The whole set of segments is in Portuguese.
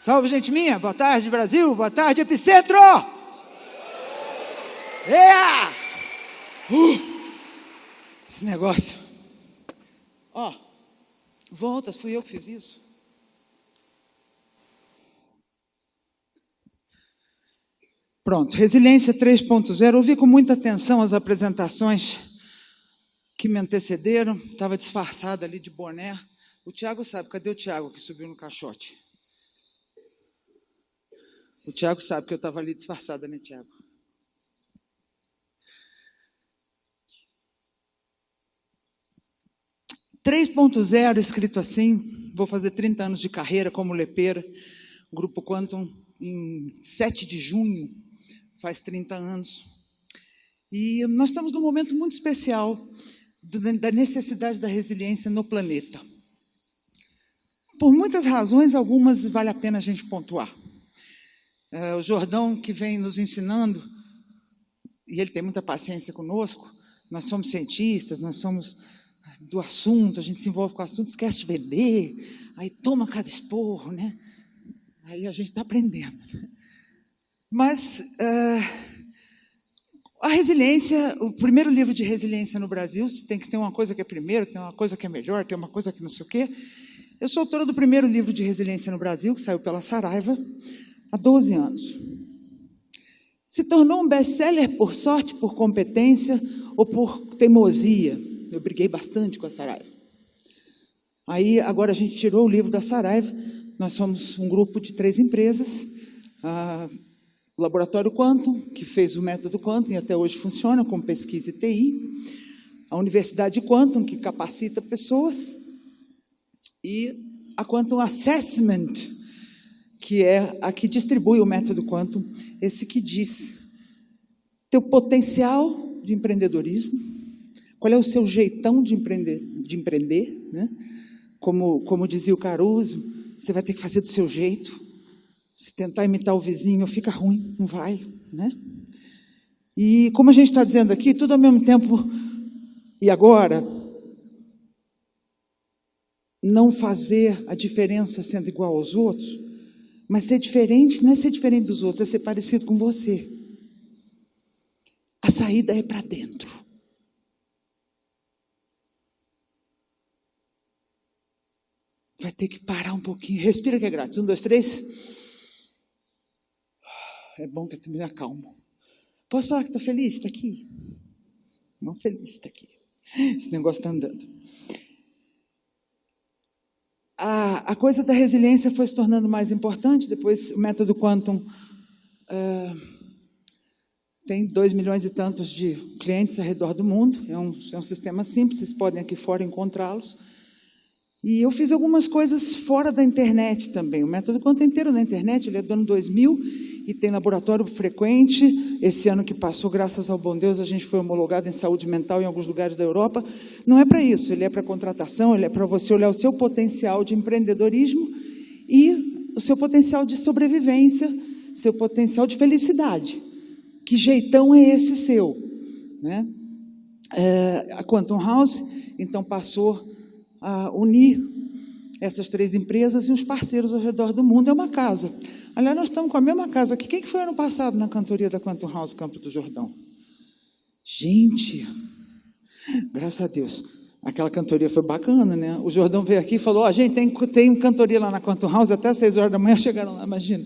Salve, gente minha. Boa tarde, Brasil. Boa tarde, Epicentro. Yeah! Esse negócio. Ó, voltas, fui eu que fiz isso. Pronto, Resiliência 3.0. Ouvi com muita atenção as apresentações que me antecederam. Estava disfarçada ali de boné. O Tiago sabe, cadê o Tiago que subiu no caixote? O Tiago sabe que eu estava ali disfarçada, né, Tiago? .0 escrito assim, vou fazer 30 anos de carreira como lepeira, Grupo Quantum, em 7 de junho, faz 30 anos. E nós estamos num momento muito especial da necessidade da resiliência no planeta. Por muitas razões, algumas vale a pena a gente pontuar. O Jordão, que vem nos ensinando, e ele tem muita paciência conosco, nós somos cientistas, nós somos do assunto, a gente se envolve com o assunto, esquece de beber, aí toma cada esporro, né? Aí a gente está aprendendo. Mas a resiliência, o primeiro livro de resiliência no Brasil, tem que ter uma coisa que é primeiro, tem uma coisa que é melhor, tem uma coisa que não sei o quê. Eu sou autora do primeiro livro de resiliência no Brasil, que saiu pela Saraiva, há 12 anos. Se tornou um best-seller por sorte, por competência ou por teimosia. Eu briguei bastante com a Saraiva. Aí, agora a gente tirou o livro da Saraiva, nós somos um grupo de 3 empresas, o Laboratório Quantum, que fez o método Quantum e até hoje funciona com pesquisa e TI, a Universidade Quantum, que capacita pessoas, e a Quantum Assessment, que é a que distribui o método Quantum, esse que diz teu potencial de empreendedorismo, qual é o seu jeitão de empreender, né? Como dizia o Caruso, você vai ter que fazer do seu jeito, se tentar imitar o vizinho fica ruim, não vai, né? E como a gente está dizendo aqui, tudo ao mesmo tempo, e agora, não fazer a diferença sendo igual aos outros, mas ser diferente não é ser diferente dos outros, é ser parecido com você. A saída é para dentro. Vai ter que parar um pouquinho. Respira que é grátis. 1, 2, 3. É bom que eu me acalmo. Posso falar que estou feliz? Está aqui. Não feliz, está aqui. Esse negócio está andando. A coisa da resiliência foi se tornando mais importante. Depois, o método Quantum tem 2 milhões e tantos de clientes ao redor do mundo. É um sistema simples, vocês podem aqui fora encontrá-los. E eu fiz algumas coisas fora da internet também. O método Quantum é inteiro na internet, ele é do ano 2000 e tem laboratório frequente. Esse ano que passou, graças ao bom Deus, a gente foi homologado em saúde mental em alguns lugares da Europa. Não é para isso, ele é para contratação, ele é para você olhar o seu potencial de empreendedorismo e o seu potencial de sobrevivência, seu potencial de felicidade. Que jeitão é esse seu? Né? A Quantum House, então, passou a unir essas 3 empresas e os parceiros ao redor do mundo. É uma casa. Aliás, nós estamos com a mesma casa aqui. Quem que foi ano passado na cantoria da Quantum House, Campo do Jordão? Gente, graças a Deus. Aquela cantoria foi bacana, né? O Jordão veio aqui e falou, gente, tem cantoria lá na Quantum House, até 6 horas da manhã chegaram lá, imagina.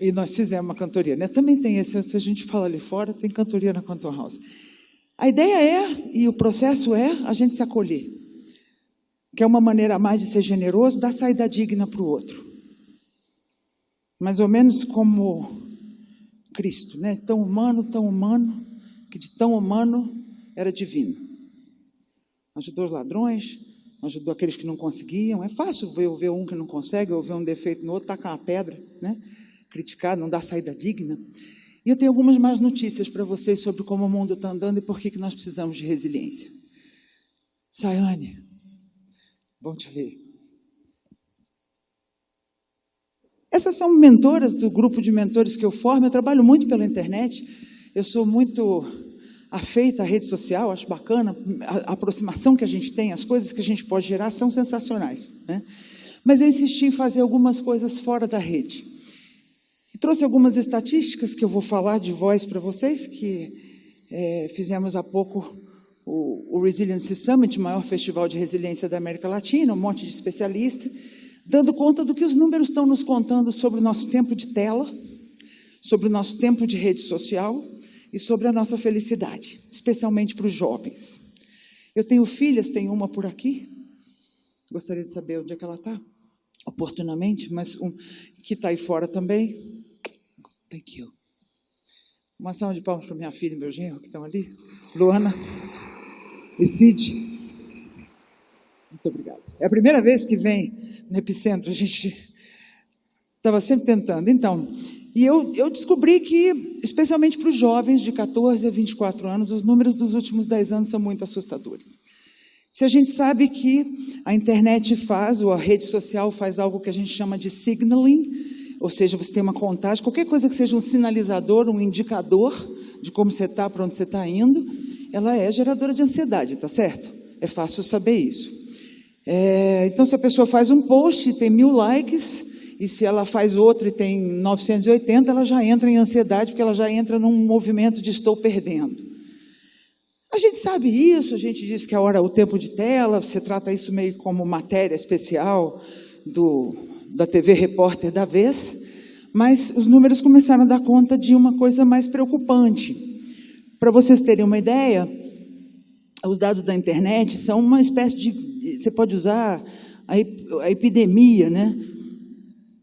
E nós fizemos uma cantoria, né? Também tem esse, se a gente fala ali fora, tem cantoria na Quantum House. A ideia é, e o processo é, a gente se acolher. Que é uma maneira a mais de ser generoso, dar saída digna para o outro. Mais ou menos como Cristo, né? Tão humano, que de tão humano era divino. Ajudou os ladrões, ajudou aqueles que não conseguiam. É fácil ver um que não consegue, ou ver um defeito no outro, tacar uma pedra, né? Criticar, não dar saída digna. E eu tenho algumas mais notícias para vocês sobre como o mundo está andando e por que nós precisamos de resiliência. Sayane, bom te ver. Essas são mentoras do grupo de mentores que eu formo. Eu trabalho muito pela internet. Eu sou muito afeita à rede social, acho bacana. A aproximação que a gente tem, as coisas que a gente pode gerar são sensacionais, né? Mas eu insisti em fazer algumas coisas fora da rede. E trouxe algumas estatísticas que eu vou falar de voz para vocês, que fizemos há pouco o Resilience Summit, o maior festival de resiliência da América Latina, um monte de especialista, dando conta do que os números estão nos contando sobre o nosso tempo de tela, sobre o nosso tempo de rede social e sobre a nossa felicidade, especialmente para os jovens. Eu tenho filhas, tenho uma por aqui, gostaria de saber onde é que ela está, oportunamente, mas que está aí fora também. Thank you. Uma salva de palmas para minha filha e meu genro, que estão ali. Luana e Cid. Muito obrigada. É a primeira vez que vem no Epicentro, a gente estava sempre tentando. Então, e eu descobri que, especialmente para os jovens de 14 a 24 anos, os números dos últimos 10 anos são muito assustadores. Se a gente sabe que a internet faz, ou a rede social faz algo que a gente chama de signaling, ou seja, você tem uma contagem, qualquer coisa que seja um sinalizador, um indicador de como você está, para onde você está indo, ela é geradora de ansiedade, tá certo? É fácil saber isso. Então, se a pessoa faz um post e tem 1000 likes, e se ela faz outro e tem 980, ela já entra em ansiedade, porque ela já entra num movimento de estou perdendo. A gente sabe isso, a gente diz que o tempo de tela, você trata isso meio como matéria especial da TV Repórter da vez, mas os números começaram a dar conta de uma coisa mais preocupante. Para vocês terem uma ideia, os dados da internet são uma espécie de... Você pode usar a epidemia, né?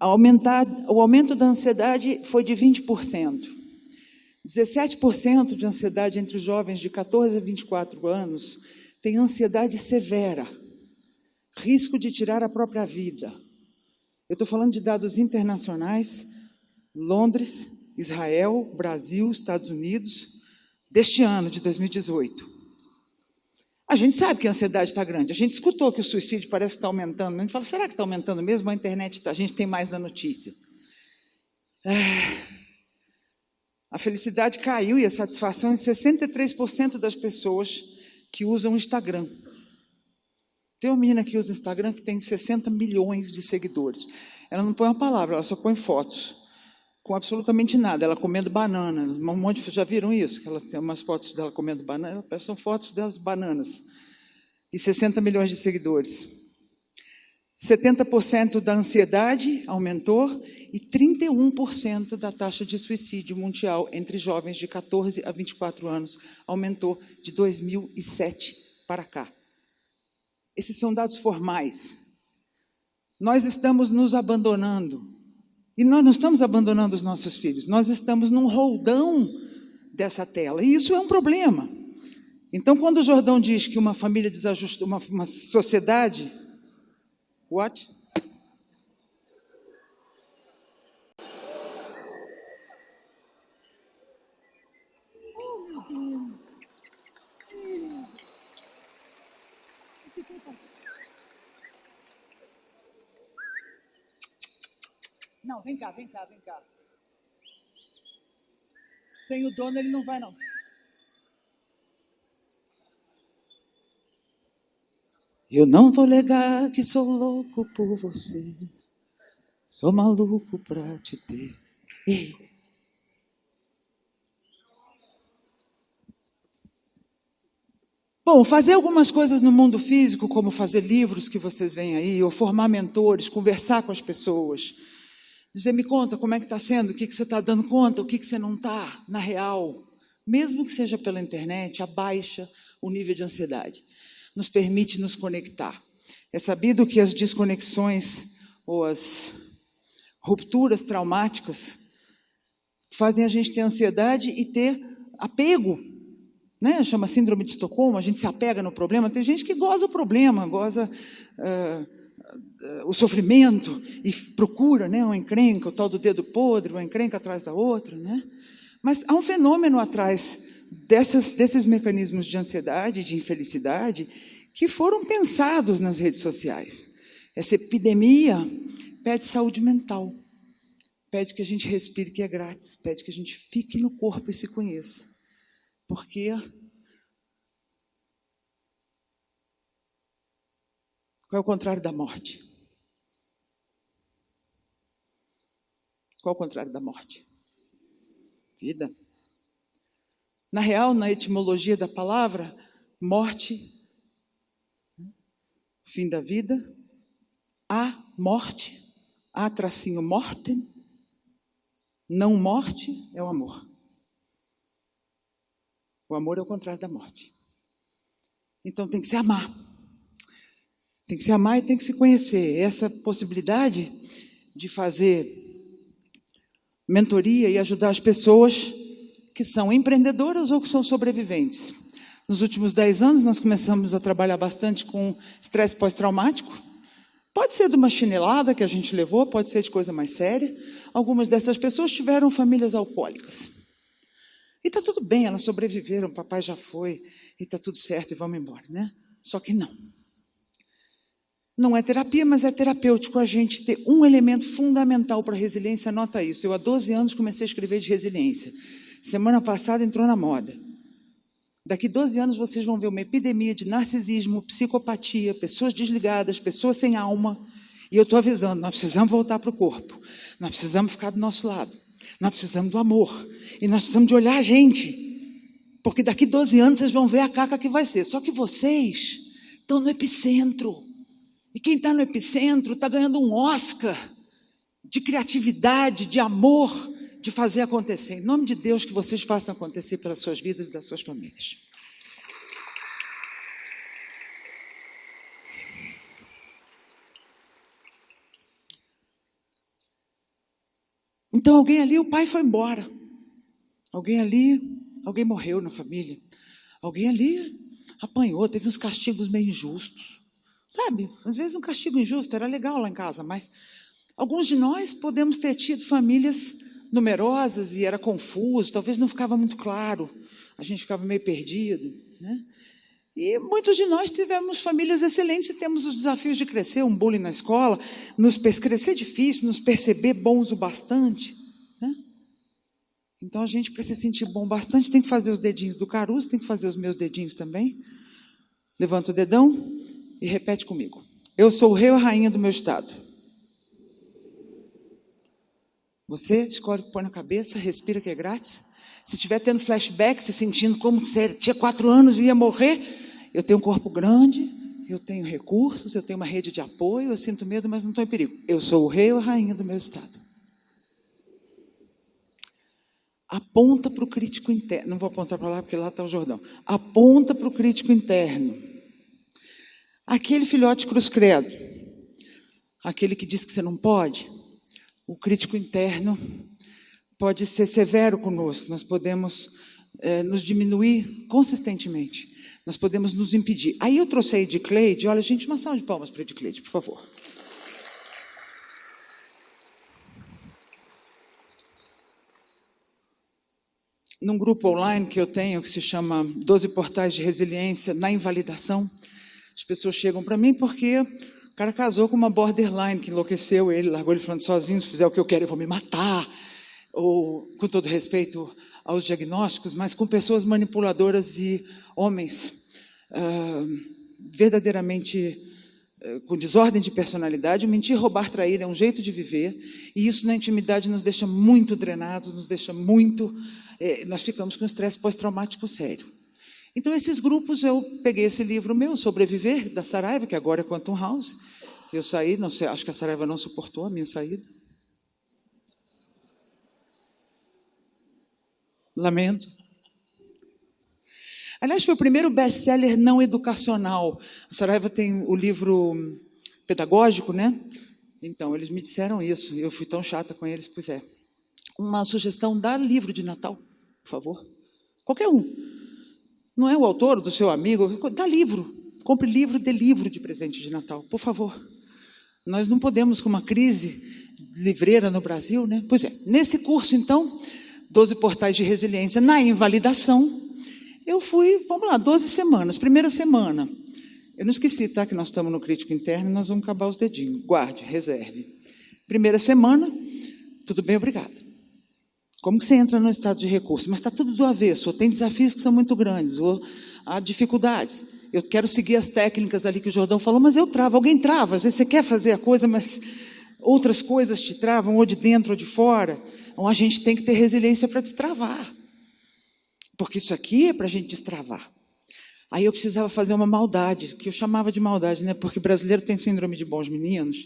O aumento da ansiedade foi de 20%. 17% de ansiedade entre os jovens de 14 a 24 anos tem ansiedade severa, risco de tirar a própria vida. Eu estou falando de dados internacionais, Londres, Israel, Brasil, Estados Unidos, deste ano, de 2018. A gente sabe que a ansiedade está grande, a gente escutou que o suicídio parece estar aumentando, a gente fala, será que está aumentando mesmo? A internet, a gente tem mais na notícia. A felicidade caiu e a satisfação em 63% das pessoas que usam o Instagram. Tem uma menina que usa o Instagram que tem 60 milhões de seguidores. Ela não põe uma palavra, ela só põe fotos, com absolutamente nada. Ela comendo banana, um monte, já viram isso? Ela tem umas fotos dela comendo banana, são fotos delas bananas. E 60 milhões de seguidores. 70% da ansiedade aumentou e 31% da taxa de suicídio mundial entre jovens de 14 a 24 anos aumentou de 2007 para cá. Esses são dados formais. Nós estamos nos abandonando. E nós não estamos abandonando os nossos filhos, nós estamos num roldão dessa tela. E isso é um problema. Então, quando o Jordão diz que uma família desajustada, uma sociedade... What? Não, vem cá, vem cá, vem cá. Sem o dono ele não vai, não. Eu não vou negar que sou louco por você. Sou maluco pra te ter. Ei. Bom, fazer algumas coisas no mundo físico, como fazer livros que vocês veem aí, ou formar mentores, conversar com as pessoas, dizer, me conta como é que está sendo, o que você está dando conta, o que você não está, na real, mesmo que seja pela internet, abaixa o nível de ansiedade, nos permite nos conectar. É sabido que as desconexões ou as rupturas traumáticas fazem a gente ter ansiedade e ter apego, né? Chama síndrome de Estocolmo, a gente se apega no problema. Tem gente que goza o problema, goza o sofrimento e procura, né, uma encrenca, o tal do dedo podre, uma encrenca atrás da outra, né? Mas há um fenômeno atrás desses mecanismos de ansiedade, de infelicidade, que foram pensados nas redes sociais. Essa epidemia pede saúde mental, pede que a gente respire, que é grátis, pede que a gente fique no corpo e se conheça. Porque qual é o contrário da morte? Qual é o contrário da morte? Vida. Na real, na etimologia da palavra, morte, fim da vida, a morte, a tracinho mortem, não morte é o amor. O amor é o contrário da morte. Então tem que se amar. Tem que se amar e tem que se conhecer. Essa possibilidade de fazer mentoria e ajudar as pessoas que são empreendedoras ou que são sobreviventes. Nos últimos 10 anos, nós começamos a trabalhar bastante com estresse pós-traumático. Pode ser de uma chinelada que a gente levou, pode ser de coisa mais séria. Algumas dessas pessoas tiveram famílias alcoólicas. E está tudo bem, elas sobreviveram, o papai já foi, e está tudo certo, e vamos embora, né? Só que não. Não é terapia, mas é terapêutico a gente ter um elemento fundamental para a resiliência, anota isso. Eu, há 12 anos, comecei a escrever de resiliência. Semana passada entrou na moda. Daqui 12 anos vocês vão ver uma epidemia de narcisismo, psicopatia, pessoas desligadas, pessoas sem alma. E eu estou avisando, nós precisamos voltar para o corpo. Nós precisamos ficar do nosso lado. Nós precisamos do amor. E nós precisamos de olhar a gente. Porque daqui 12 anos vocês vão ver a caca que vai ser. Só que vocês estão no epicentro. E quem está no epicentro está ganhando um Oscar de criatividade, de amor, de fazer acontecer. Em nome de Deus, que vocês façam acontecer pelas suas vidas e das suas famílias. Então, alguém ali, o pai foi embora. Alguém ali, alguém morreu na família. Alguém ali apanhou, teve uns castigos meio injustos. Sabe, às vezes um castigo injusto era legal lá em casa, mas alguns de nós podemos ter tido famílias numerosas e era confuso, talvez não ficava muito claro, a gente ficava meio perdido, né? E muitos de nós tivemos famílias excelentes e temos os desafios de crescer, um bullying na escola, crescer é difícil, nos perceber bons o bastante, né? Então a gente, para se sentir bom bastante, tem que fazer os dedinhos do Caruso, tem que fazer os meus dedinhos também. Levanta o dedão e repete comigo. Eu sou o rei ou a rainha do meu estado. Você escolhe o que põe na cabeça, respira que é grátis. Se estiver tendo flashback, se sentindo como você tinha 4 anos e ia morrer, eu tenho um corpo grande, eu tenho recursos, eu tenho uma rede de apoio, eu sinto medo, mas não estou em perigo. Eu sou o rei ou a rainha do meu estado. Aponta para o crítico interno. Não vou apontar para lá, porque lá está o Jordão. Aponta para o crítico interno. Aquele filhote cruz credo. Aquele que diz que você não pode. O crítico interno pode ser severo conosco. Nós podemos nos diminuir consistentemente. Nós podemos nos impedir. Aí eu trouxe a Edicleide. Olha, gente, uma salva de palmas para a Edicleide, por favor. Num grupo online que eu tenho, que se chama 12 Portais de Resiliência na Invalidação, as pessoas chegam para mim porque o cara casou com uma borderline que enlouqueceu ele, largou ele falando sozinho, se fizer o que eu quero eu vou me matar, ou com todo respeito aos diagnósticos, mas com pessoas manipuladoras e homens verdadeiramente com desordem de personalidade. Mentir, roubar, trair é um jeito de viver, e isso na intimidade nos deixa muito drenados, nos deixa muito... nós ficamos com estresse pós-traumático sério. Então, esses grupos, eu peguei esse livro meu, Sobreviver, da Saraiva, que agora é Quantum House. Eu saí, não sei, acho que a Saraiva não suportou a minha saída. Lamento. Aliás, foi o primeiro best-seller não educacional. A Saraiva tem o livro pedagógico, né? Então, eles me disseram isso. Eu fui tão chata com eles, pois é. Uma sugestão, dá livro de Natal, por favor. Qualquer um. Não é o autor, do seu amigo, dá livro. Compre livro, dê livro de presente de Natal, por favor. Nós não podemos, com uma crise livreira no Brasil, né? Pois é, nesse curso, então, 12 Portais de Resiliência na Invalidação, eu fui, vamos lá, 12 semanas. Primeira semana, eu não esqueci, tá? Que nós estamos no crítico interno e nós vamos acabar os dedinhos. Guarde, reserve. Primeira semana, tudo bem, obrigada. Como que você entra no estado de recurso? Mas está tudo do avesso, ou tem desafios que são muito grandes, ou há dificuldades. Eu quero seguir as técnicas ali que o Jordão falou, mas eu travo, alguém trava. Às vezes você quer fazer a coisa, mas outras coisas te travam, ou de dentro ou de fora, então a gente tem que ter resiliência para destravar. Porque isso aqui é para a gente destravar. Aí eu precisava fazer uma maldade, que eu chamava de maldade, né? Porque brasileiro tem síndrome de bons meninos,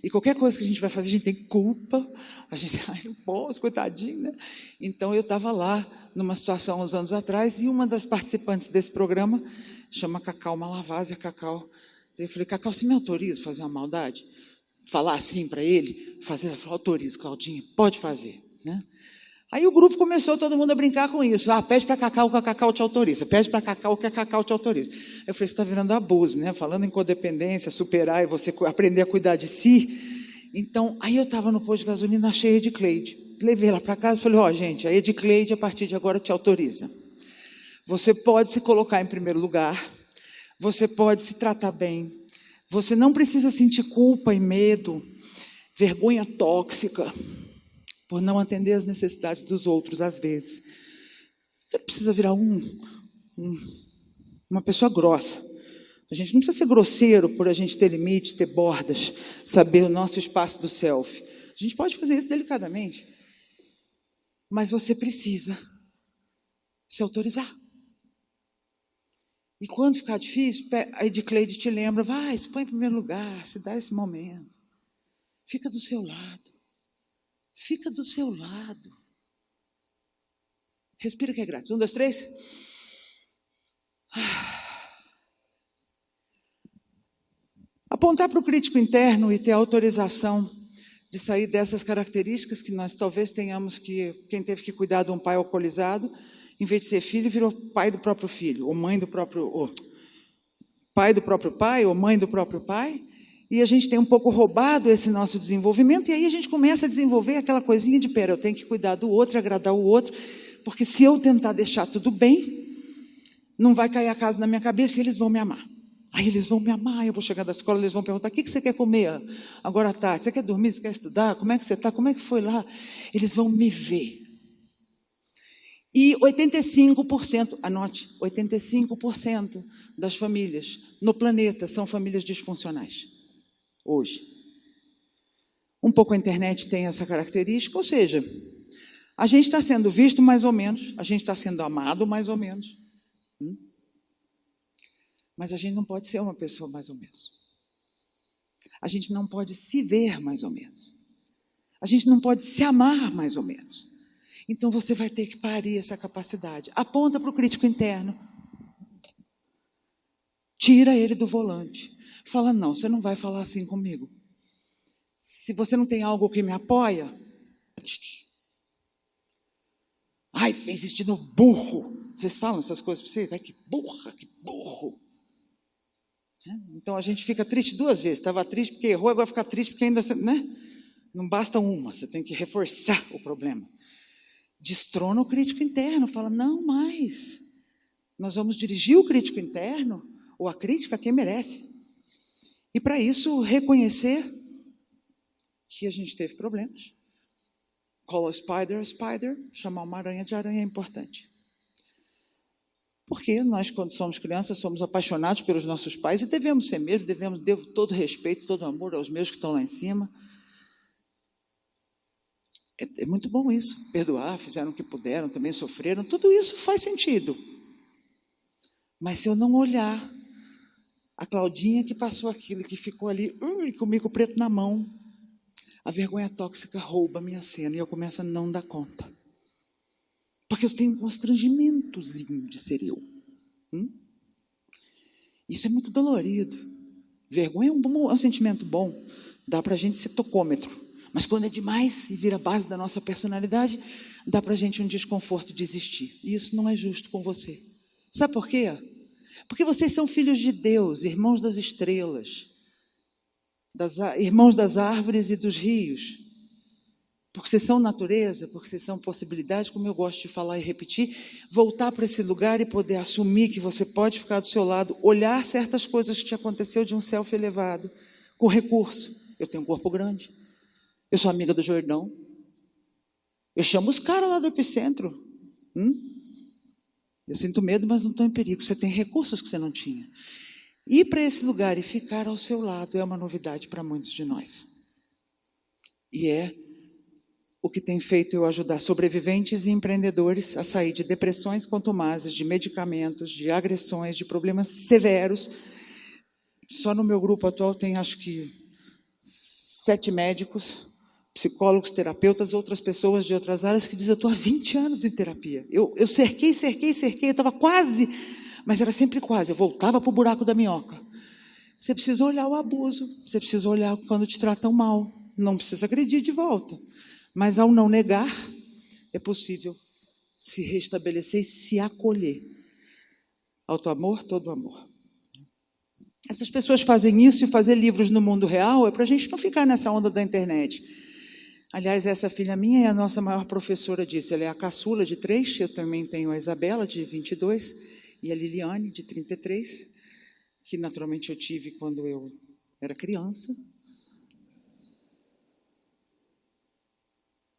e qualquer coisa que a gente vai fazer, a gente tem culpa, a gente, ai, não posso, coitadinho, né? Então eu estava lá, numa situação uns anos atrás, e uma das participantes desse programa, chama Cacau Malavase, a Cacau. Eu falei, Cacau, você me autoriza a fazer uma maldade? Falar assim para ele, fazer, ela falou, autorizo, Claudinha, pode fazer, né? Aí o grupo começou todo mundo a brincar com isso. Pede para Cacau que a Cacau te autoriza. Pede para Cacau que a Cacau te autoriza. Eu falei, isso está virando abuso, né? Falando em codependência, superar e você aprender a cuidar de si. Então, aí eu estava no posto de gasolina, achei a Edicleide. Levei ela para casa e falei, gente, a Edicleide a partir de agora te autoriza. Você pode se colocar em primeiro lugar. Você pode se tratar bem. Você não precisa sentir culpa e medo, vergonha tóxica, por não atender as necessidades dos outros, às vezes. Você não precisa virar uma pessoa grossa. A gente não precisa ser grosseiro por a gente ter limites, ter bordas, saber o nosso espaço do self. A gente pode fazer isso delicadamente. Mas você precisa se autorizar. E quando ficar difícil, a Edicleide te lembra, vai, se põe em primeiro lugar, se dá esse momento. Fica do seu lado. Fica do seu lado. Respira que é grátis. 1, 2, 3. Apontar para o crítico interno e ter autorização de sair dessas características que nós talvez tenhamos que... Quem teve que cuidar de um pai alcoolizado, em vez de ser filho, virou pai do próprio filho, ou mãe do próprio... Ou pai do próprio pai, ou mãe do próprio pai. E a gente tem um pouco roubado esse nosso desenvolvimento, e aí a gente começa a desenvolver aquela coisinha de, eu tenho que cuidar do outro, agradar o outro, porque se eu tentar deixar tudo bem, não vai cair a casa na minha cabeça e eles vão me amar. Aí eles vão me amar, eu vou chegar da escola, eles vão perguntar, o que você quer comer agora à tarde? Você quer dormir, você quer estudar? Como é que você está? Como é que foi lá? Eles vão me ver. E 85%, anote, 85% das famílias no planeta são famílias disfuncionais. Hoje. Um pouco a internet tem essa característica, ou seja, a gente está sendo visto mais ou menos, a gente está sendo amado mais ou menos, mas a gente não pode ser uma pessoa mais ou menos. A gente não pode se ver mais ou menos. A gente não pode se amar mais ou menos. Então você vai ter que parir essa capacidade. Aponta para o crítico interno. Tira ele do volante. Fala, não, você não vai falar assim comigo. Se você não tem algo que me apoia, ai, fez isso de novo, burro. Vocês falam essas coisas para vocês? Ai, que burra, que burro. Então a gente fica triste 2 vezes. Estava triste porque errou, agora fica triste porque ainda, né? Não basta uma, você tem que reforçar o problema. Destrona o crítico interno, fala, não mais. Nós vamos dirigir o crítico interno, ou a crítica, a quem merece. E para isso, reconhecer que a gente teve problemas. Call a spider, chamar uma aranha de aranha é importante. Porque nós, quando somos crianças, somos apaixonados pelos nossos pais e devemos ser mesmo, devo todo respeito, todo amor aos meus que estão lá em cima. É muito bom isso, perdoar, fizeram o que puderam, também sofreram, tudo isso faz sentido. Mas se eu não olhar a Claudinha que passou aquilo, que ficou ali com o mico preto na mão, a vergonha tóxica rouba a minha cena e eu começo a não dar conta. Porque eu tenho um constrangimentozinho de ser eu. Isso é muito dolorido. Vergonha é um sentimento bom, dá para a gente ser tocômetro. Mas quando é demais e vira base da nossa personalidade, dá para a gente um desconforto de existir. E isso não é justo com você. Sabe por quê? Porque vocês são filhos de Deus, irmãos das estrelas, irmãos das árvores e dos rios. Porque vocês são natureza, porque vocês são possibilidade, como eu gosto de falar e repetir, voltar para esse lugar e poder assumir que você pode ficar do seu lado, olhar certas coisas que te aconteceu de um self elevado, com recurso. Eu tenho um corpo grande. Eu sou amiga do Jordão. Eu chamo os caras lá do Epicentro. Eu sinto medo, mas não estou em perigo. Você tem recursos que você não tinha. Ir para esse lugar e ficar ao seu lado é uma novidade para muitos de nós. E é o que tem feito eu ajudar sobreviventes e empreendedores a sair de depressões contumazes, de medicamentos, de agressões, de problemas severos. Só no meu grupo atual tem, acho que, 7 médicos, psicólogos, terapeutas, outras pessoas de outras áreas que dizem: eu estou há 20 anos em terapia. Eu cerquei, eu estava quase, mas era sempre quase, eu voltava para o buraco da minhoca. Você precisa olhar o abuso, você precisa olhar quando te tratam mal, não precisa agredir de volta. Mas ao não negar, é possível se restabelecer e se acolher. Autoamor, todo amor. Essas pessoas fazem isso, e fazer livros no mundo real é para a gente não ficar nessa onda da internet. Aliás, essa filha minha é a nossa maior professora disso. Ela é a caçula de 3, eu também tenho a Isabela, de 22, e a Liliane, de 33, que naturalmente eu tive quando eu era criança.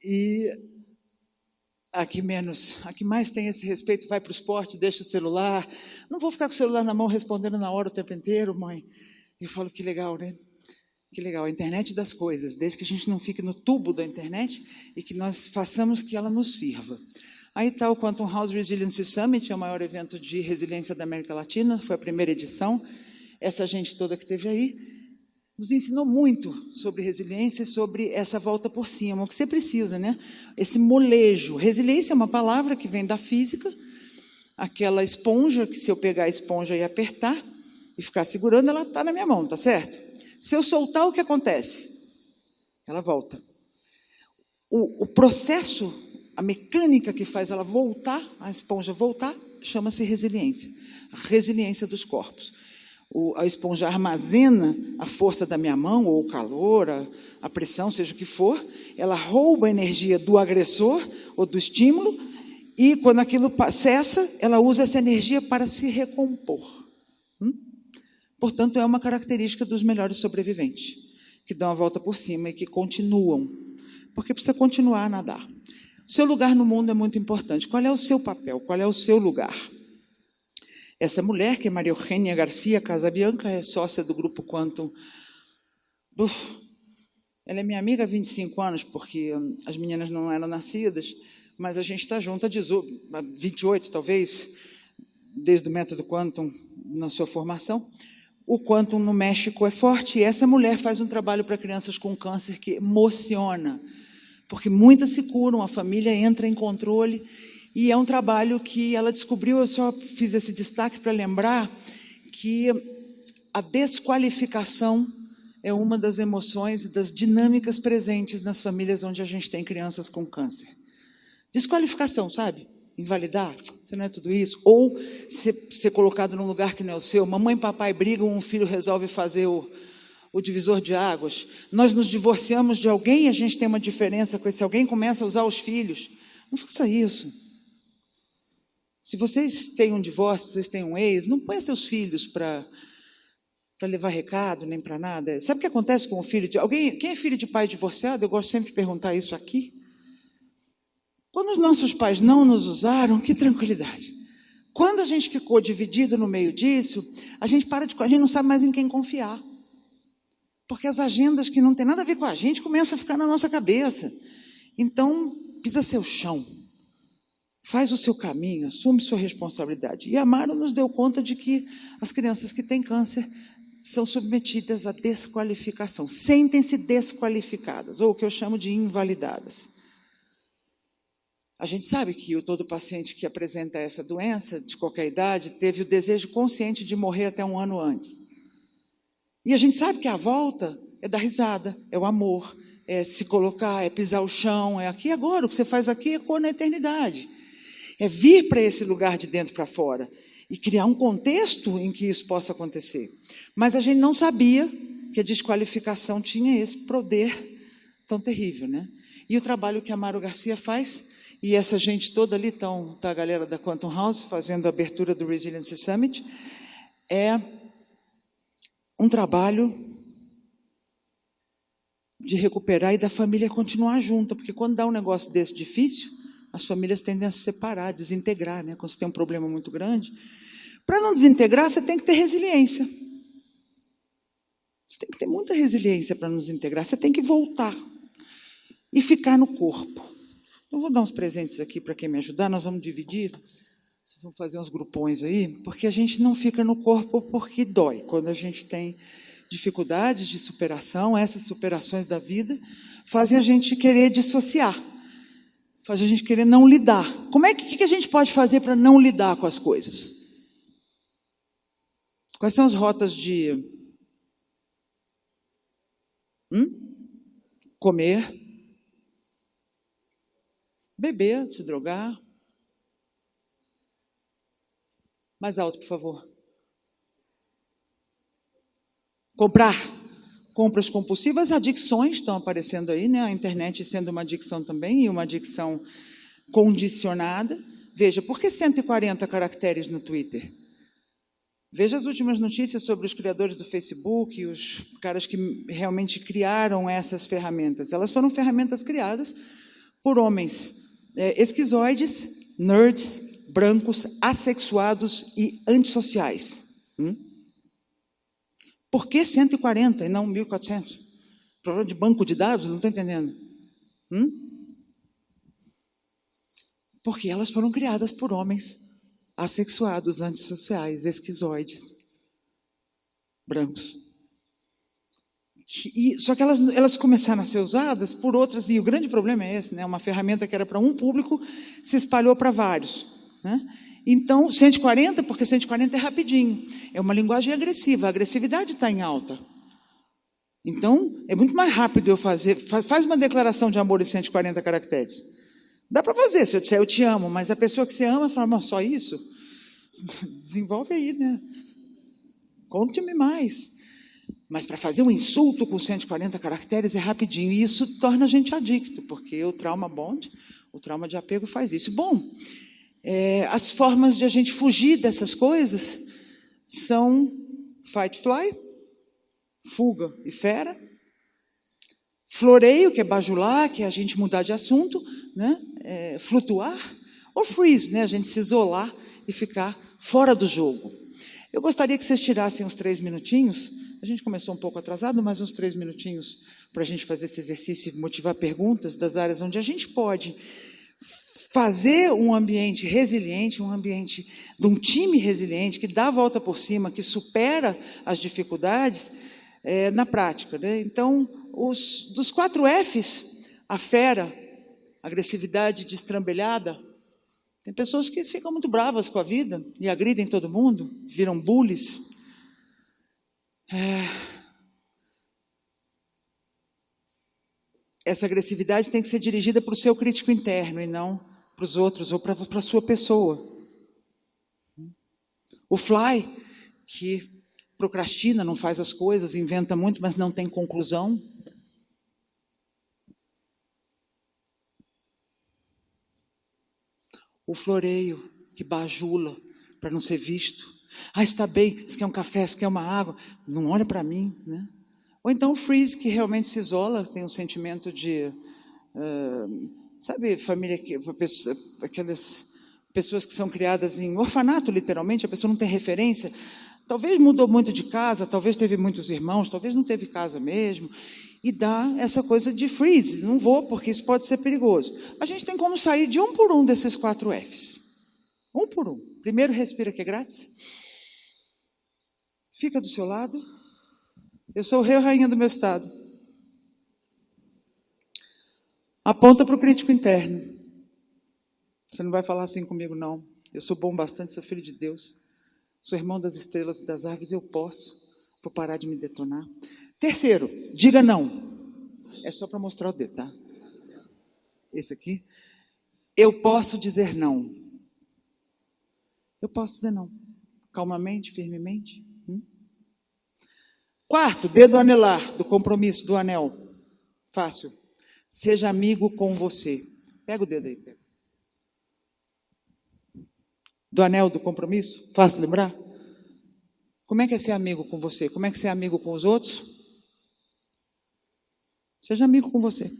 E a que mais tem esse respeito, vai para o esporte, deixa o celular. Não vou ficar com o celular na mão respondendo na hora o tempo inteiro, mãe. Eu falo, que legal, né? Que legal, a internet das coisas, desde que a gente não fique no tubo da internet e que nós façamos que ela nos sirva. Aí está o Quantum House Resilience Summit, é o maior evento de resiliência da América Latina, foi a primeira edição. Essa gente toda que esteve aí nos ensinou muito sobre resiliência e sobre essa volta por cima, o que você precisa, né? Esse molejo. Resiliência é uma palavra que vem da física, aquela esponja, que se eu pegar a esponja e apertar e ficar segurando, ela está na minha mão, tá certo? Se eu soltar, o que acontece? Ela volta. O processo, a mecânica que faz ela voltar, a esponja voltar, chama-se resiliência. A resiliência dos corpos. A esponja armazena a força da minha mão, ou o calor, a pressão, seja o que for, ela rouba a energia do agressor ou do estímulo, e quando aquilo cessa, ela usa essa energia para se recompor. Portanto, é uma característica dos melhores sobreviventes, que dão a volta por cima e que continuam, porque precisa continuar a nadar. O seu lugar no mundo é muito importante. Qual é o seu papel? Qual é o seu lugar? Essa mulher, que é Maria Eugênia Garcia Casabianca, é sócia do Grupo Quantum. Ela é minha amiga há 25 anos, porque as meninas não eram nascidas, mas a gente está junto há 28, talvez, desde o método Quantum na sua formação. O Quantum no México é forte, e essa mulher faz um trabalho para crianças com câncer que emociona, porque muitas se curam, a família entra em controle, e é um trabalho que ela descobriu. Eu só fiz esse destaque para lembrar que a desqualificação é uma das emoções e das dinâmicas presentes nas famílias onde a gente tem crianças com câncer. Desqualificação, sabe? Invalidar, você não é tudo isso. Ou ser colocado num lugar que não é o seu. Mamãe e papai brigam, um filho resolve fazer o divisor de águas. Nós nos divorciamos de alguém, a gente tem uma diferença com esse alguém, começa a usar os filhos. Não faça isso. Se vocês têm um divórcio, vocês têm um ex, não põe seus filhos para levar recado, nem para nada. Sabe o que acontece com o filho de alguém? Quem é filho de pai divorciado? Eu gosto sempre de perguntar isso aqui. Quando os nossos pais não nos usaram, que tranquilidade. Quando a gente ficou dividido no meio disso, a gente não sabe mais em quem confiar. Porque as agendas que não tem nada a ver com a gente começam a ficar na nossa cabeça. Então, pisa seu chão. Faz o seu caminho, assume sua responsabilidade. E a Amaro nos deu conta de que as crianças que têm câncer são submetidas à desqualificação. Sentem-se desqualificadas, ou o que eu chamo de invalidadas. A gente sabe que todo paciente que apresenta essa doença, de qualquer idade, teve o desejo consciente de morrer até 1 ano antes. E a gente sabe que a volta é dar risada, é o amor, é se colocar, é pisar o chão, é aqui e agora. O que você faz aqui ecoa na eternidade. É vir para esse lugar de dentro para fora e criar um contexto em que isso possa acontecer. Mas a gente não sabia que a desqualificação tinha esse poder tão terrível, né? E o trabalho que a Amaro Garcia faz, e essa gente toda ali, tá a galera da Quantum House fazendo a abertura do Resilience Summit, é um trabalho de recuperar e da família continuar junta, porque quando dá um negócio desse difícil, as famílias tendem a se separar, a desintegrar, né? Quando você tem um problema muito grande. Para não desintegrar, você tem que ter resiliência. Você tem que ter muita resiliência para não desintegrar. Você tem que voltar. e ficar no corpo. Eu vou dar uns presentes aqui para quem me ajudar, nós vamos dividir. Vocês vão fazer uns grupões aí, porque a gente não fica no corpo porque dói. Quando a gente tem dificuldades de superação, essas superações da vida fazem a gente querer dissociar, fazem a gente querer não lidar. Como é que a gente pode fazer para não lidar com as coisas? Quais são as rotas de comer, beber, se drogar? Mais alto, por favor. Comprar. Compras compulsivas, adicções estão aparecendo aí, né? A internet sendo uma adicção também, e uma adicção condicionada. Veja, por que 140 caracteres no Twitter? Veja as últimas notícias sobre os criadores do Facebook e os caras que realmente criaram essas ferramentas. Elas foram ferramentas criadas por homens esquizoides, nerds, brancos, assexuados e antissociais. Por que 140 e não 1.400? Problema de banco de dados? Não estou entendendo. Porque elas foram criadas por homens assexuados, antissociais, esquizoides, brancos. Só que elas começaram a ser usadas por outras, e o grande problema é esse, né? Uma ferramenta que era para um público se espalhou para vários, né? Então, 140, porque 140 é rapidinho. É uma linguagem agressiva, a agressividade está em alta. Então, é muito mais rápido eu fazer. Faz uma declaração de amor em 140 caracteres. Dá para fazer, se eu disser eu te amo, mas a pessoa que você ama fala, só isso? Desenvolve aí, né? Conte-me mais. Mas para fazer um insulto com 140 caracteres é rapidinho, e isso torna a gente adicto, porque o trauma bond, o trauma de apego faz isso. Bom, as formas de a gente fugir dessas coisas são fight, fly, fuga e fera, floreio, que é bajular, que é a gente mudar de assunto, né? Flutuar, ou freeze, né? A gente se isolar e ficar fora do jogo. Eu gostaria que vocês tirassem uns 3 minutinhos, a gente começou um pouco atrasado, mas uns 3 minutinhos para a gente fazer esse exercício e motivar perguntas das áreas onde a gente pode fazer um ambiente resiliente, um ambiente de um time resiliente, que dá a volta por cima, que supera as dificuldades na prática, né? Então, dos 4 Fs, a fera, agressividade destrambelhada, tem pessoas que ficam muito bravas com a vida e agridem todo mundo, viram bullies. Essa agressividade tem que ser dirigida para o seu crítico interno e não para os outros ou para a sua pessoa. O fly, que procrastina, não faz as coisas, inventa muito, mas não tem conclusão. O floreio, que bajula para não ser visto. Está bem, você quer um café, você quer uma água, não olha para mim, né? Ou então o freeze, que realmente se isola, tem um sentimento de... sabe, família, aquelas pessoas que são criadas em orfanato, literalmente, a pessoa não tem referência, talvez mudou muito de casa, talvez teve muitos irmãos, talvez não teve casa mesmo, e dá essa coisa de freeze, não vou, porque isso pode ser perigoso. A gente tem como sair de um por um desses 4 Fs. Um por um. Primeiro, respira, que é grátis. Fica do seu lado. Eu sou o rei ou rainha do meu estado. Aponta para o crítico interno. Você não vai falar assim comigo, não. Eu sou bom bastante, sou filho de Deus. Sou irmão das estrelas e das árvores, eu posso. Vou parar de me detonar. Terceiro, diga não. É só para mostrar o dedo, tá? Esse aqui. Eu posso dizer não. Eu posso dizer não. Calmamente, firmemente. Quarto, dedo anelar, do compromisso, do anel. Fácil. Seja amigo com você. Pega o dedo aí. Pega. Do anel, do compromisso. Fácil lembrar? Como é que é ser amigo com você? Como é que é ser amigo com os outros? Seja amigo com você.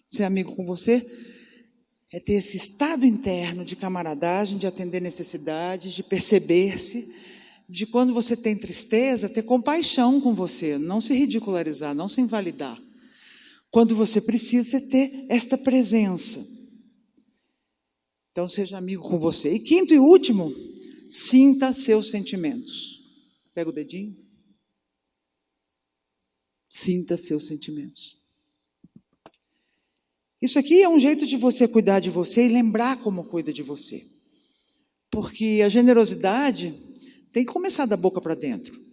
Ser amigo com você é ter esse estado interno de camaradagem, de atender necessidades, de perceber-se, de quando você tem tristeza, ter compaixão com você, não se ridicularizar, não se invalidar. quando você precisa ter esta presença. Então, seja amigo com você. E quinto e último, sinta seus sentimentos. Pega o dedinho. Sinta seus sentimentos. Isso aqui é um jeito de você cuidar de você e lembrar como cuida de você. Porque a generosidade tem que começar da boca para dentro.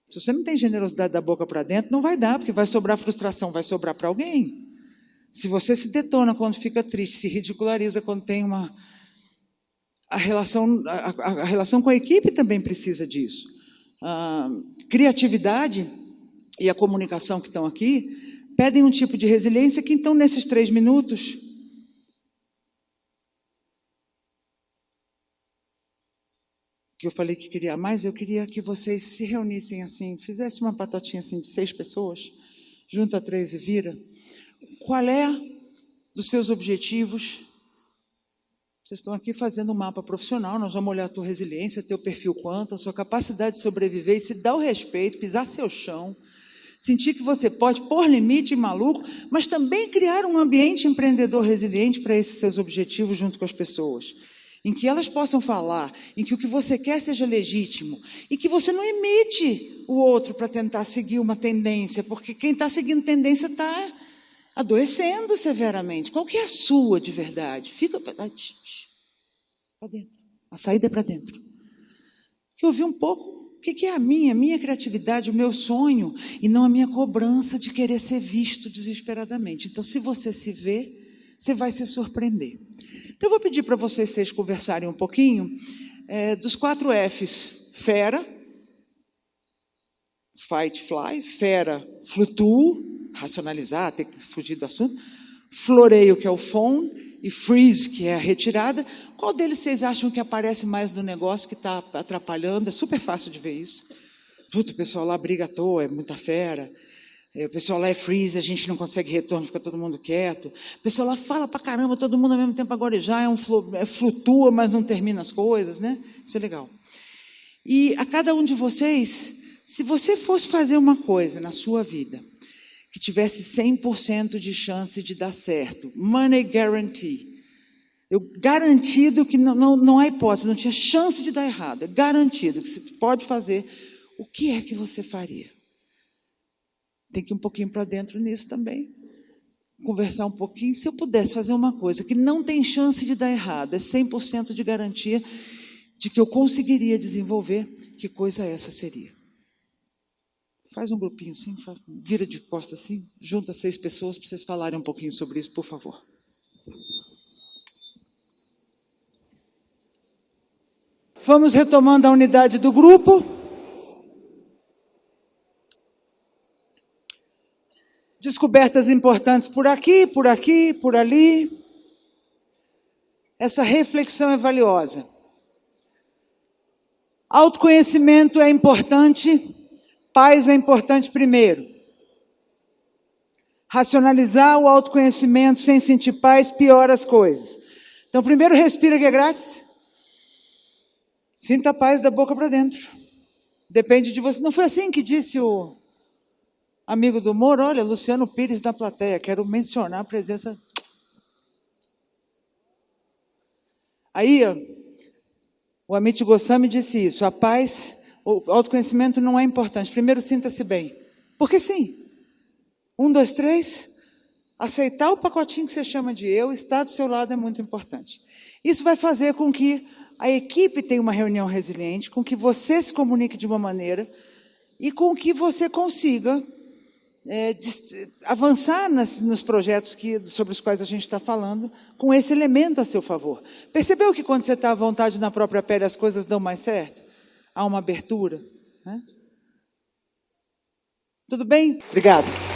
Se você não tem generosidade da boca para dentro, não vai dar, porque vai sobrar frustração, vai sobrar para alguém. Se você se detona quando fica triste, se ridiculariza quando tem uma... A relação com a equipe também precisa disso. A criatividade e a comunicação que estão aqui pedem um tipo de resiliência que, então, nesses 3 minutos, que eu falei que queria mais, eu queria que vocês se reunissem assim, fizessem uma patotinha assim de 6 pessoas, junta 3 e vira. Qual é dos seus objetivos? Vocês estão aqui fazendo um mapa profissional, nós vamos olhar a tua resiliência, teu perfil quanto, a sua capacidade de sobreviver e se dar o respeito, pisar seu chão, sentir que você pode pôr limite maluco, mas também criar um ambiente empreendedor resiliente para esses seus objetivos junto com as pessoas. Em que elas possam falar, em que o que você quer seja legítimo, e que você não imite o outro para tentar seguir uma tendência, porque quem está seguindo tendência está adoecendo severamente. Qual que é a sua de verdade? Fica para dentro. A saída é para dentro. Que ouvir um pouco o que é a minha criatividade, o meu sonho, e não a minha cobrança de querer ser visto desesperadamente. Então, se você se vê, você vai se surpreender. Então, eu vou pedir para vocês conversarem um pouquinho dos 4 Fs. Fera, fight, fly. Fera, flutuo, racionalizar, ter que fugir do assunto. Floreio, que é o phone, e freeze, que é a retirada. Qual deles vocês acham que aparece mais no negócio, que está atrapalhando? É super fácil de ver isso. Puta, o pessoal lá briga à toa, é muita fera. O pessoal lá é freeze, a gente não consegue retorno, fica todo mundo quieto. O pessoal lá fala pra caramba, todo mundo ao mesmo tempo agora já flutua, mas não termina as coisas, né? Isso é legal. E a cada um de vocês, se você fosse fazer uma coisa na sua vida que tivesse 100% de chance de dar certo, money guarantee, eu garantido que não há hipótese, não tinha chance de dar errado, é garantido que você pode fazer, o que é que você faria? Tem que ir um pouquinho para dentro nisso também. Conversar um pouquinho. Se eu pudesse fazer uma coisa que não tem chance de dar errado, é 100% de garantia de que eu conseguiria desenvolver, que coisa essa seria? Faz um grupinho assim, vira de costas assim, junta 6 pessoas para vocês falarem um pouquinho sobre isso, por favor. Vamos retomando a unidade do grupo. Descobertas importantes por aqui, por ali. Essa reflexão é valiosa. Autoconhecimento é importante, paz é importante primeiro. Racionalizar o autoconhecimento sem sentir paz piora as coisas. Então, primeiro respira que é grátis. Sinta a paz da boca para dentro. Depende de você. Não foi assim que disse o amigo do Moro? Olha, Luciano Pires na plateia, quero mencionar a presença. Aí, o Amit Goswami disse isso, a paz, o autoconhecimento não é importante. Primeiro, sinta-se bem. Porque sim. 1, 2, 3, aceitar o pacotinho que você chama de eu, estar do seu lado é muito importante. Isso vai fazer com que a equipe tenha uma reunião resiliente, com que você se comunique de uma maneira e com que você consiga avançar nos projetos sobre os quais a gente está falando, com esse elemento a seu favor. Percebeu que quando você está à vontade na própria pele, as coisas dão mais certo? Há uma abertura, né? Tudo bem? Obrigada.